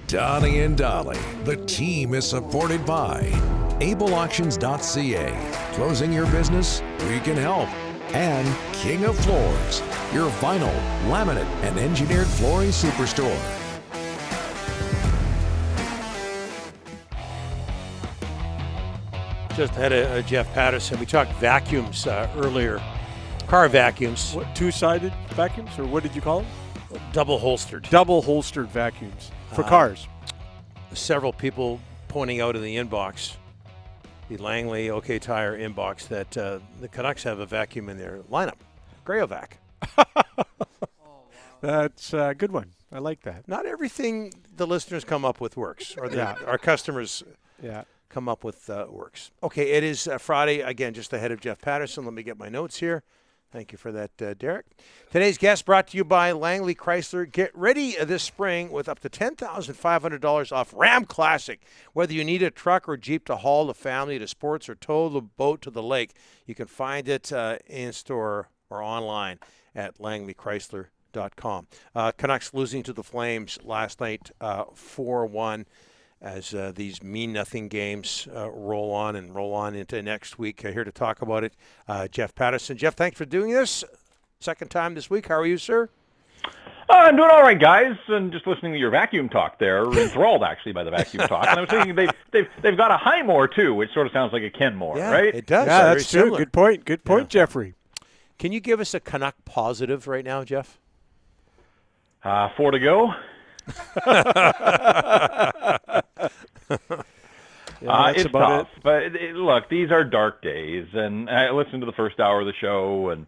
Donnie and Dolly. The team is supported by ableauctions.ca. Closing your business? We can help. And King of Floors, your vinyl, laminate, and engineered flooring superstore. Just had a Jeff Paterson. We talked vacuums earlier, car vacuums. What, two-sided vacuums, or what did you call them? Double holstered. Double holstered vacuums for cars. Several people pointing out in the inbox, the Langley OK Tire inbox, that the Canucks have a vacuum in their lineup, Grayovac. That's a good one. I like that. Not everything the listeners come up with works, or our customers come up with works. Okay, it is Friday, again, just ahead of Jeff Paterson. Let me get my notes here. Thank you for that, Derek. Today's guest brought to you by Langley Chrysler. Get ready this spring with up to $10,500 off Ram Classic. Whether you need a truck or Jeep to haul the family to sports or tow the boat to the lake, you can find it in-store or online at langleychrysler.com. Canucks losing to the Flames last night 4-1. As these mean-nothing games roll on into next week. Here to talk about it, Jeff Paterson. Jeff, thanks for doing this. Second time this week. How are you, sir? I'm doing all right, guys. And just listening to your vacuum talk there, enthralled actually by the vacuum talk. And I was thinking they've got a Highmore too, which sort of sounds like a Kenmore, right? It does. Yeah, that's true. Good point. Good point, Jeffrey. Can you give us a Canuck positive right now, Jeff? 4 to go. It's tough, but look, these are dark days, and I listened to the first hour of the show, and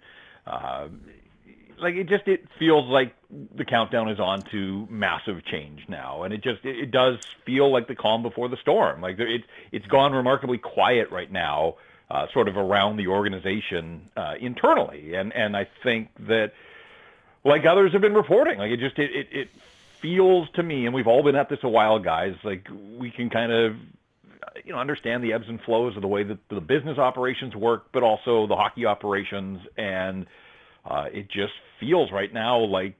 it feels like the countdown is on to massive change now, and it does feel like the calm before the storm. Like it's gone remarkably quiet right now, sort of around the organization internally, and I think that, like others have been reporting, like it feels to me, and we've all been at this a while, guys, like we can kind of understand the ebbs and flows of the way that the business operations work, but also the hockey operations, and it just feels right now like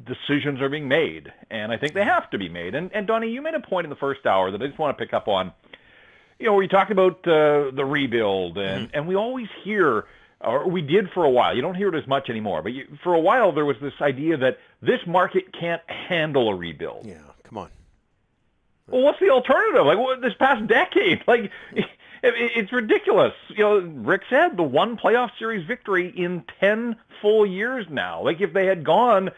decisions are being made, and I think they have to be made. And Donnie, you made a point in the first hour that I just want to pick up on, where you talked about the rebuild, and we always hear, or we did for a while, you don't hear it as much anymore, but for a while there was this idea that this market can't handle a rebuild. Yeah, come on. Well, what's the alternative? Like, this past decade, like, it's ridiculous. Rick said the one playoff series victory in 10 full years now. Like, if they had gone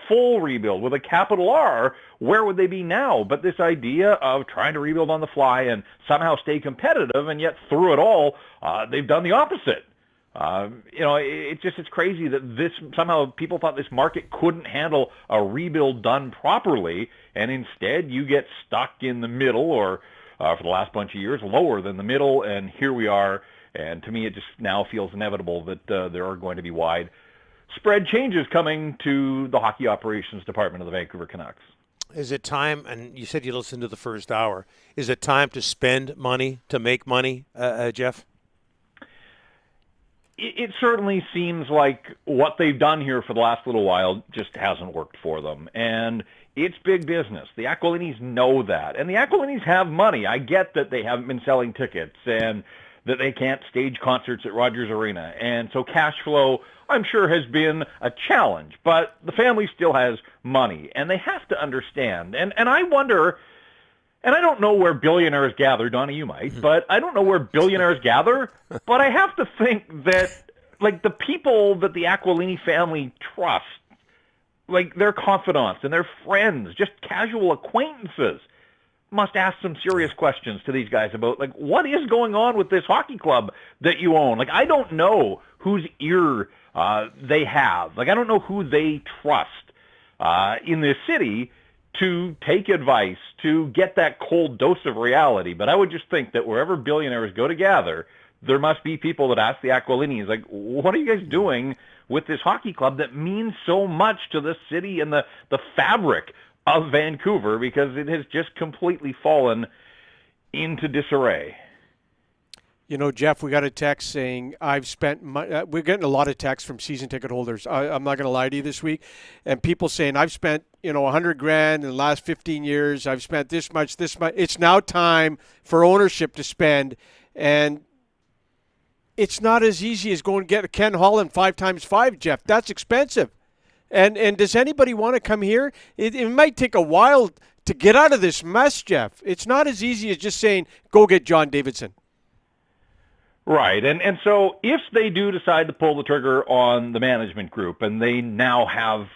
full rebuild with a capital R, where would they be now? But this idea of trying to rebuild on the fly and somehow stay competitive, and yet through it all, they've done the opposite. It's crazy that somehow people thought this market couldn't handle a rebuild done properly, and instead you get stuck in the middle, or for the last bunch of years, lower than the middle, and here we are. And to me, it just now feels inevitable that there are going to be wide spread changes coming to the hockey operations department of the Vancouver Canucks. Is it time, and you said you listened to the first hour, is it time to spend money to make money, Jeff? It certainly seems like what they've done here for the last little while just hasn't worked for them. And it's big business. The Aquilinis know that. And the Aquilinis have money. I get that they haven't been selling tickets and that they can't stage concerts at Rogers Arena. And so cash flow, I'm sure, has been a challenge. But the family still has money. And they have to understand. And I wonder... And I don't know where billionaires gather, Donnie, you might, but I don't know where billionaires gather, but I have to think that, like, the people that the Aquilini family trust, like their confidants and their friends, just casual acquaintances, must ask some serious questions to these guys about, like, what is going on with this hockey club that you own? Like, I don't know whose ear they have. Like, I don't know who they trust in this city to take advice, to get that cold dose of reality. But I would just think that wherever billionaires go to gather, there must be people that ask the Aquilinis, like, what are you guys doing with this hockey club that means so much to the city and the fabric of Vancouver, because it has just completely fallen into disarray. You know, Jeff, we got a text saying I've spent we're getting a lot of texts from season ticket holders. I'm not going to lie to you this week. And people saying I've spent, $100,000 in the last 15 years. I've spent this much. It's now time for ownership to spend. And it's not as easy as going to get a Ken Holland 5x5, Jeff. That's expensive. And does anybody want to come here? It might take a while to get out of this mess, Jeff. It's not as easy as just saying, go get John Davidson. Right. And so if they do decide to pull the trigger on the management group and they now have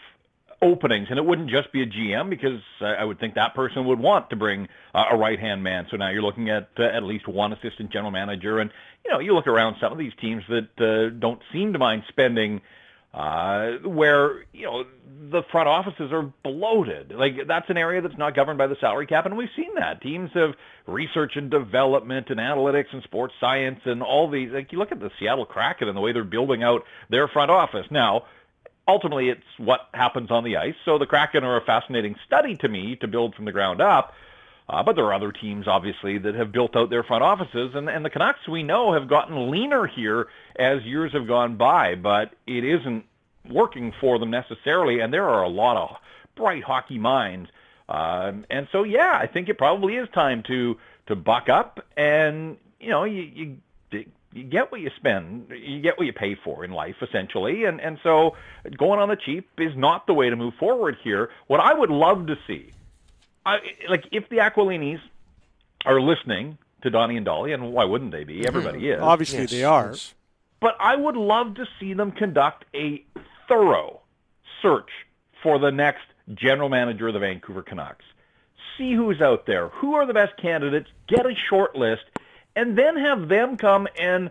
openings, and it wouldn't just be a GM, because I would think that person would want to bring a right-hand man. So now you're looking at least one assistant general manager. And, you look around some of these teams that don't seem to mind spending where, the front offices are bloated. Like, that's an area that's not governed by the salary cap, and we've seen that. Teams of research and development and analytics and sports science and all these, like, you look at the Seattle Kraken and the way they're building out their front office. Now, ultimately, it's what happens on the ice. So the Kraken are a fascinating study to me to build from the ground up. But there are other teams, obviously, that have built out their front offices. And the Canucks, we know, have gotten leaner here as years have gone by. But it isn't working for them necessarily. And there are a lot of bright hockey minds. And so, yeah, I think it probably is time to buck up. And, you get what you spend. You get what you pay for in life, essentially. And so going on the cheap is not the way to move forward here. What I would love to see, if the Aquilinis are listening to Donnie and Dolly, and why wouldn't they be? Everybody is. Obviously, yes, they are. Yes. But I would love to see them conduct a thorough search for the next general manager of the Vancouver Canucks. See who's out there. Who are the best candidates? Get a short list, and then have them come and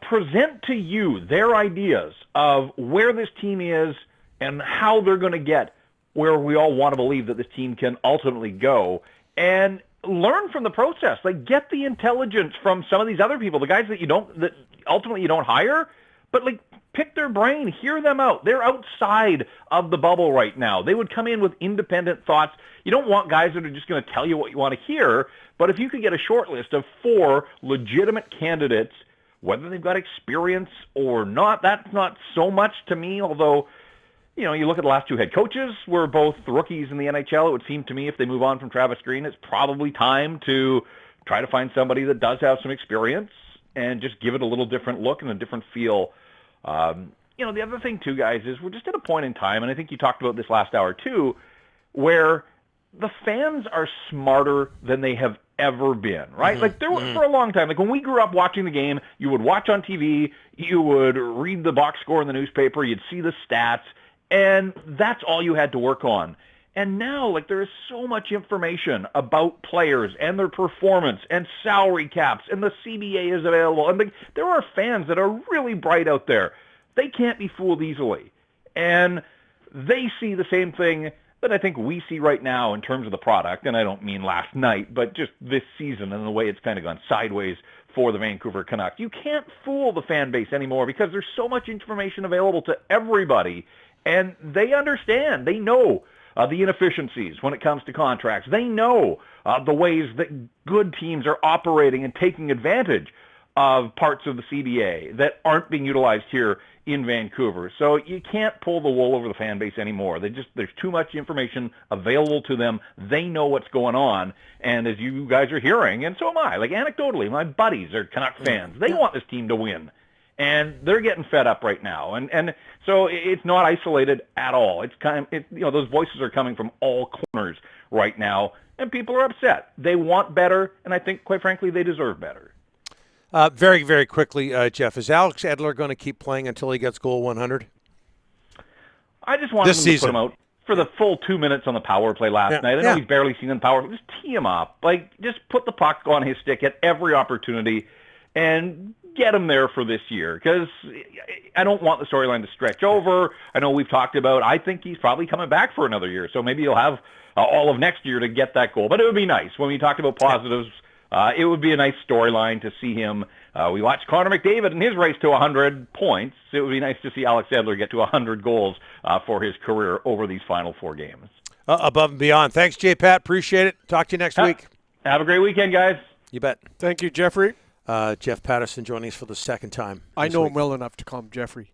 present to you their ideas of where this team is and how they're going to get where we all want to believe that this team can ultimately go, and learn from the process. Like, get the intelligence from some of these other people, the guys that ultimately you don't hire, but pick their brain, hear them out. They're outside of the bubble right now. They would come in with independent thoughts. You don't want guys that are just going to tell you what you want to hear, but if you could get a short list of 4 legitimate candidates, whether they've got experience or not, that's not so much to me, although you look at the last 2 head coaches were both rookies in the NHL. It would seem to me if they move on from Travis Green, it's probably time to try to find somebody that does have some experience and just give it a little different look and a different feel. The other thing, too, guys, is we're just at a point in time, and I think you talked about this last hour, too, where the fans are smarter than they have ever been, right? Mm-hmm. Like, there were, for a long time, when we grew up watching the game, you would watch on TV, you would read the box score in the newspaper, you'd see the stats, and that's all you had to work on. And now, there is so much information about players and their performance and salary caps, and the CBA is available. And there are fans that are really bright out there. They can't be fooled easily. And they see the same thing that I think we see right now in terms of the product. And I don't mean last night, but just this season and the way it's kind of gone sideways for the Vancouver Canucks. You can't fool the fan base anymore because there's so much information available to everybody. And they understand. They know the inefficiencies when it comes to contracts. They know the ways that good teams are operating and taking advantage of parts of the CBA that aren't being utilized here in Vancouver. So you can't pull the wool over the fan base anymore. There's too much information available to them. They know what's going on. And as you guys are hearing, and so am I, anecdotally, my buddies are Canuck fans. They want this team to win. And they're getting fed up right now. And so it's not isolated at all. It's those voices are coming from all corners right now, and people are upset. They want better, and I think, quite frankly, they deserve better. Very, very quickly, Jeff, is Alex Edler going to keep playing until he gets goal 100? I just wanted to put him out for the full 2 minutes on the power play last night. I know he's barely seen the power play. Just tee him up. Just put the puck on his stick at every opportunity and get him there for this year, because I don't want the storyline to stretch over. I know we've talked about, I think he's probably coming back for another year, so maybe he'll have all of next year to get that goal. But it would be nice. When we talked about positives, it would be a nice storyline to see him. We watched Connor McDavid in his race to 100 points. It would be nice to see Alex Edler get to 100 goals for his career over these final 4 games. Above and beyond. Thanks, J. Pat. Appreciate it. Talk to you next week. Have a great weekend, guys. You bet. Thank you, Jeffrey. Jeff Paterson joining us for the second time. I know him well enough to call him Jeffrey.